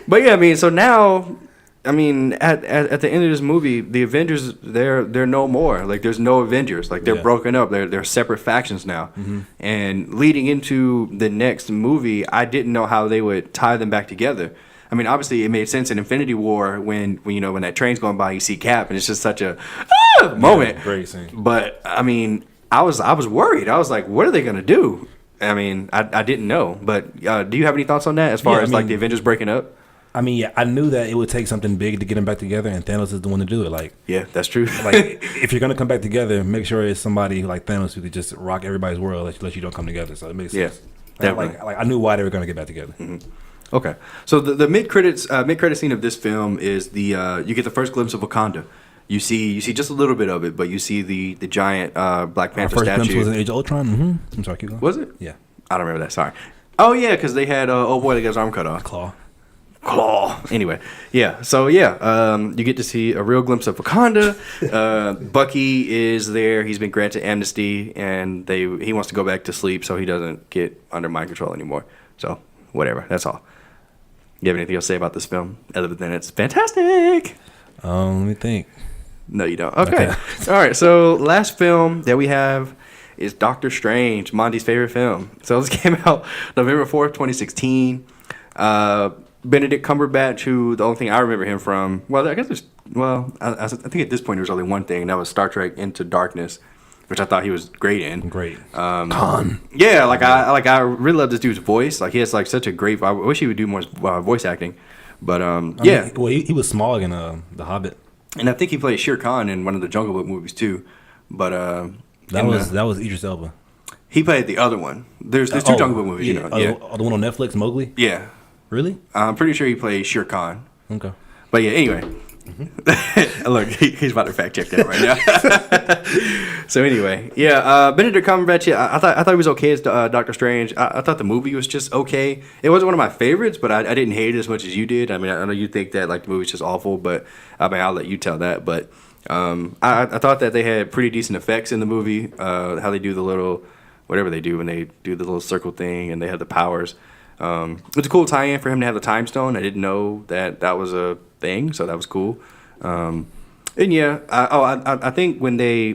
But yeah, I mean, so now, I mean, at the end of this movie, the Avengers they're no more. Like there's no Avengers. Like they're broken up. They're separate factions now. And leading into the next movie, I didn't know how they would tie them back together. I mean, obviously, it made sense in Infinity War when you know when that train's going by, you see Cap, and it's just such a moment. Great scene. But I mean, I was worried. I was like, what are they gonna do? I mean, I didn't know. But do you have any thoughts on that as far as like the Avengers breaking up? I mean, yeah, I knew that it would take something big to get them back together, and Thanos is the one to do it. Like, yeah, that's true. Like, if you're gonna come back together, make sure it's somebody like Thanos who could just rock everybody's world, let you don't come together. So it makes sense. Yeah, like I knew why they were gonna get back together. Okay, so the mid credit scene of this film is you get the first glimpse of Wakanda. You see just a little bit of it, but you see the giant Black Panther statue. Our first glimpse was in Age of Ultron. I'm sorry, keep going. Was it? Yeah, I don't remember that. Sorry. Oh yeah, because they had oh boy, that got his arm cut off. Claw. Anyway, yeah. So yeah, you get to see a real glimpse of Wakanda. Bucky is there. He's been granted amnesty, and he wants to go back to sleep so he doesn't get under mind control anymore. So whatever. That's all. You have anything else to say about this film other than it's fantastic? Let me think. No, you don't. Okay. All right. So last film that we have is Doctor Strange, Monty's favorite film. So this came out November 4th, 2016. Benedict Cumberbatch, who the only thing I remember him from, well, I guess I think at this point there was only one thing, and that was Star Trek Into Darkness, which I thought he was great in. Great. Khan. Yeah, I really love this dude's voice. Like he has like such a great. I wish he would do more voice acting, but yeah. Well, he was Smaug in The Hobbit, and I think he played Shere Khan in one of the Jungle Book movies too. But that was Idris Elba. He played the other one. There's two Jungle Book movies. Yeah. The one on Netflix, Mowgli. Yeah. Really? I'm pretty sure he played Shere Khan. Okay. But yeah, anyway. Look, he's about to fact check that right now. So anyway, yeah, Benedict Cumberbatch. Yeah, I thought he was okay as Doctor Strange. I thought the movie was just okay. It wasn't one of my favorites, but I didn't hate it as much as you did. I mean, I know you think that like the movie's just awful, but I mean, I'll let you tell that. But I thought that they had pretty decent effects in the movie. How they do the little whatever they do when they do the little circle thing, and they have the powers. It was a cool tie-in for him to have the time stone. I didn't know that was a thing, so that was cool. And yeah, I think when the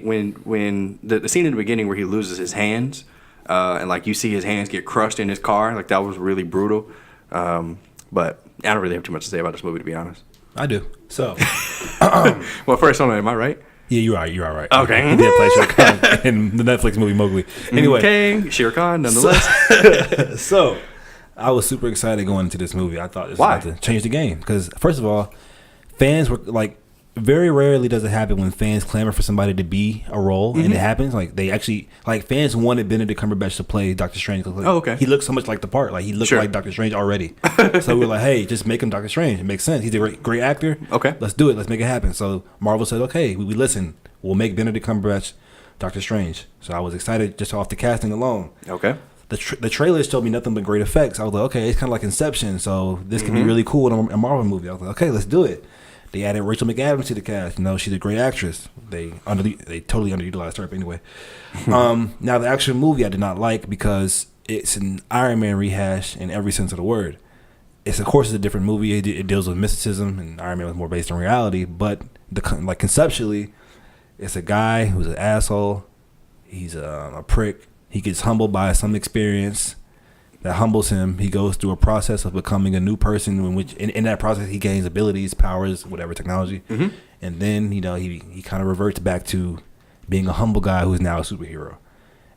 scene in the beginning where he loses his hands, and like you see his hands get crushed in his car, like that was really brutal. But I don't really have too much to say about this movie, to be honest. I do. So, well, first on, am I right? Yeah, you are right. Okay. He did play Shere Khan in the Netflix movie Mowgli. Anyway, okay, Shere Khan, nonetheless. So, I was super excited going into this movie. I thought this was about to change the game because, first of all, fans were like, very rarely does it happen when fans clamor for somebody to be a role, and it happens. Like they actually, like fans wanted Benedict Cumberbatch to play Doctor Strange. Like, okay. He looked so much like the part. Like he looked like Doctor Strange already. So we were like, hey, just make him Doctor Strange. It makes sense. He's a great actor. Okay, let's do it. Let's make it happen. So Marvel said, okay, we listen. We'll make Benedict Cumberbatch Doctor Strange. So I was excited just off the casting alone. Okay. The trailers told me nothing but great effects. I was like, okay, it's kind of like Inception, so this can be really cool in a Marvel movie. I was like, okay, let's do it. They added Rachel McAdams to the cast. You know, she's a great actress. They totally underutilized her, but anyway. Now, the actual movie I did not like because it's an Iron Man rehash in every sense of the word. Of course, it's a different movie. It deals with mysticism, and Iron Man was more based on reality. But conceptually, it's a guy who's an asshole. He's a prick. He gets humbled by some experience that humbles him. He goes through a process of becoming a new person in which in that process he gains abilities, powers, whatever technology. And then, you know, he kind of reverts back to being a humble guy who is now a superhero.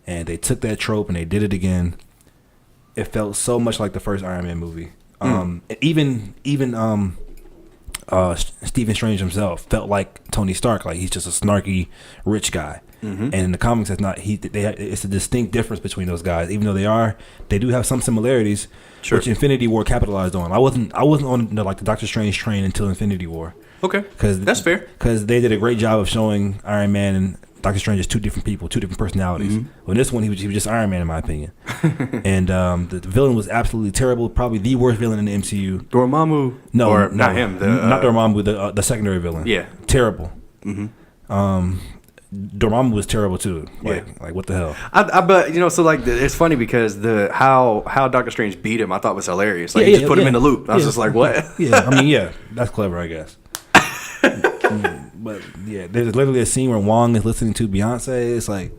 And they took that trope and they did it again. It felt so much like the first Iron Man movie. Even Stephen Strange himself felt like Tony Stark, like he's just a snarky rich guy. and in the comics, that's not. It's a distinct difference between those guys, even though they do have some similarities, which Infinity War capitalized on. I wasn't on the Doctor Strange train until Infinity War. Okay, that's fair. Because they did a great job of showing Iron Man and Doctor Strange as two different people, two different personalities. Well, in this one, he was just Iron Man, in my opinion. And the villain was absolutely terrible. Probably the worst villain in the MCU. Dormammu? No, not him. Not Dormammu, the secondary villain. Yeah. Terrible. Dormammu was terrible, too. Like what the hell? But, it's funny because how Doctor Strange beat him, I thought was hilarious. Like, he just put him in the loop. I was just like, what? That's clever, I guess. But yeah, there's literally a scene where Wong is listening to Beyonce.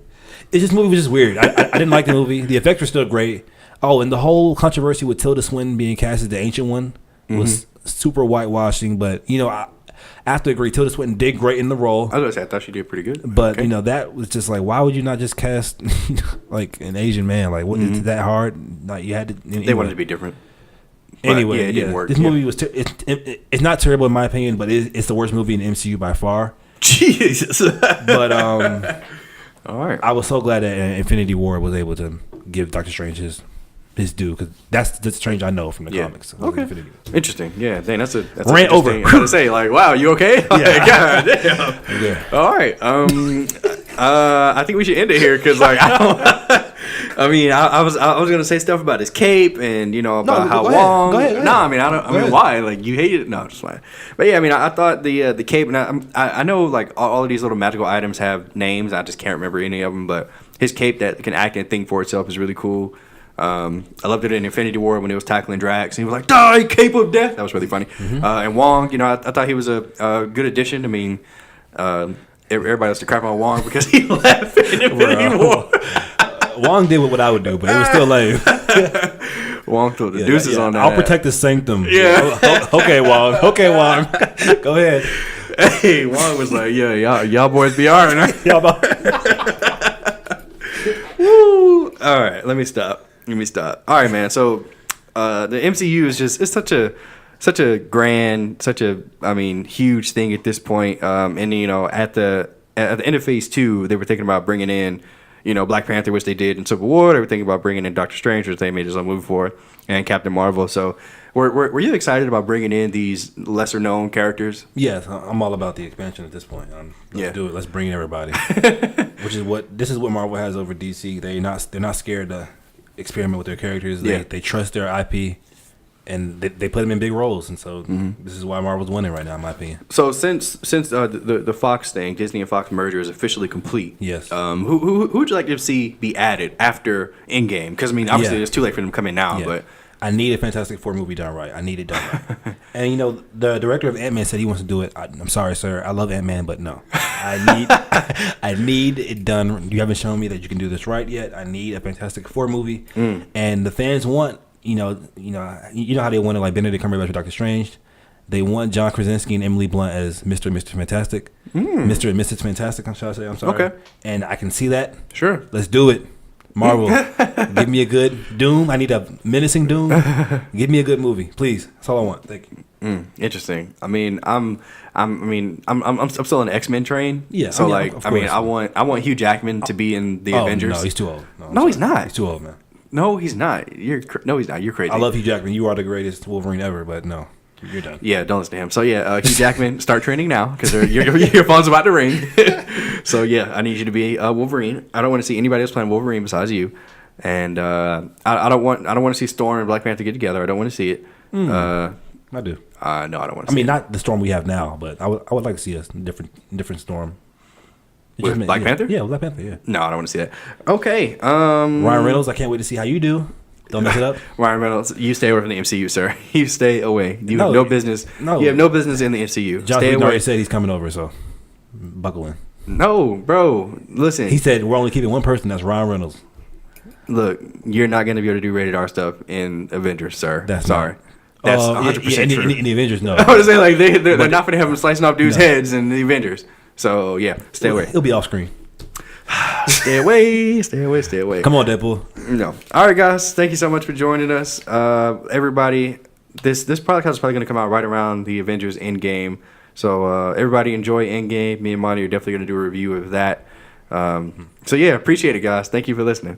This movie was just weird. I didn't like the movie. The effects were still great. Oh, and the whole controversy with Tilda Swinton being cast as the Ancient One was super whitewashing. But I have to agree, Tilda Swinton did great in the role. I was gonna say, I thought she did pretty good. But that was just why would you not just cast an Asian man? What is that hard? You had to. Anyway. They wanted to be different. Anyway, it didn't work. This movie was it's not terrible in my opinion, but it's the worst movie in the MCU by far. Jesus. But all right. I was so glad that Infinity War was able to give Doctor Strange his due, because that's the Strange I know from the comics. Okay. Interesting. Yeah. Dang, that's rant over. I was gonna say, wow, you okay? Yeah. God damn. Yeah. All right. I think we should end it here because I was gonna say stuff about his cape and about how Wong. Go ahead. No, why? You hate it? No, just fine. But yeah, I thought the cape. And I know all of these little magical items have names. I just can't remember any of them. But his cape that can act and think for itself is really cool. I loved it in Infinity War when he was tackling Drax. And he was like, "Die, cape of death." That was really funny. And Wong, I thought he was a good addition. Everybody else to crap on Wong because he left in Infinity War. Wong did what I would do, but it was still lame. Wong threw the deuces on that. I'll protect the sanctum. Yeah. Okay, Wong. Go ahead. Hey, Wong was like, yeah, y'all boys be all right. Woo. All right, let me stop. All right, man. So the MCU is it's such a grand, huge thing at this point. And at the end of Phase 2, they were thinking about bringing in, Black Panther, which they did in Civil War. They were thinking about bringing in Doctor Strange, which they made his own movie for, and Captain Marvel. So were you excited about bringing in these lesser known characters? Yes, I'm all about the expansion at this point. Let's do it. Let's bring in everybody. This is what Marvel has over DC. They're not scared to experiment with their characters. They trust their IP. And they put them in big roles, and so this is why Marvel's winning right now, in my opinion. So since the Fox thing, Disney and Fox merger is officially complete, yes. Who would you like to see be added after Endgame? Because obviously it's too late for them to come in now, but I need a Fantastic Four movie done right. I need it done right. And the director of Ant-Man said he wants to do it. I'm sorry, sir. I love Ant-Man, but no, I need it done. You haven't shown me that you can do this right yet. I need a Fantastic Four movie, and the fans want. You know how they wanted Benedict Cumberbatch with Doctor Strange. They want John Krasinski and Emily Blunt as Mr. and Mr. Fantastic, Mr. and Mrs. Fantastic. I'm sorry. Okay, and I can see that. Sure, let's do it. Marvel, give me a good Doom. I need a menacing Doom. Give me a good movie, please. That's all I want. Thank you. Interesting. I'm still on the X-Men train. Yeah. So I want Hugh Jackman to be in the Avengers. No, he's too old. No, he's not. He's too old, man. No, he's not. No, he's not. You're crazy. I love Hugh Jackman. You are the greatest Wolverine ever, but no, you're done. Yeah, don't listen to him. So Hugh Jackman, start training now because your phone's about to ring. So I need you to be Wolverine. I don't want to see anybody else playing Wolverine besides you. And I don't want to see Storm and Black Panther get together. I don't want to see it. I do. No, I don't want to. Not the Storm we have now, but I would like to see a different Storm. With Black Panther? Yeah, with Black Panther, yeah. No, I don't want to see that. Okay. Ryan Reynolds, I can't wait to see how you do. Don't mess it up. Ryan Reynolds, you stay away from the MCU, sir. You stay away. You have no business. No. You have no business in the MCU. Josh Whedon already said he's coming over, so buckle in. No, bro. Listen. He said we're only keeping one person, that's Ryan Reynolds. Look, you're not going to be able to do rated R stuff in Avengers, sir. Sorry. That's 100% true. In the Avengers, no. I would say they're not going to have him slicing off dudes' heads in the Avengers. So stay away. He'll be off screen. Stay away. Come on, Deadpool. No. All right, guys. Thank you so much for joining us. Everybody, this podcast is probably going to come out right around the Avengers Endgame. So everybody enjoy Endgame. Me and Monty are definitely going to do a review of that. So yeah, appreciate it, guys. Thank you for listening.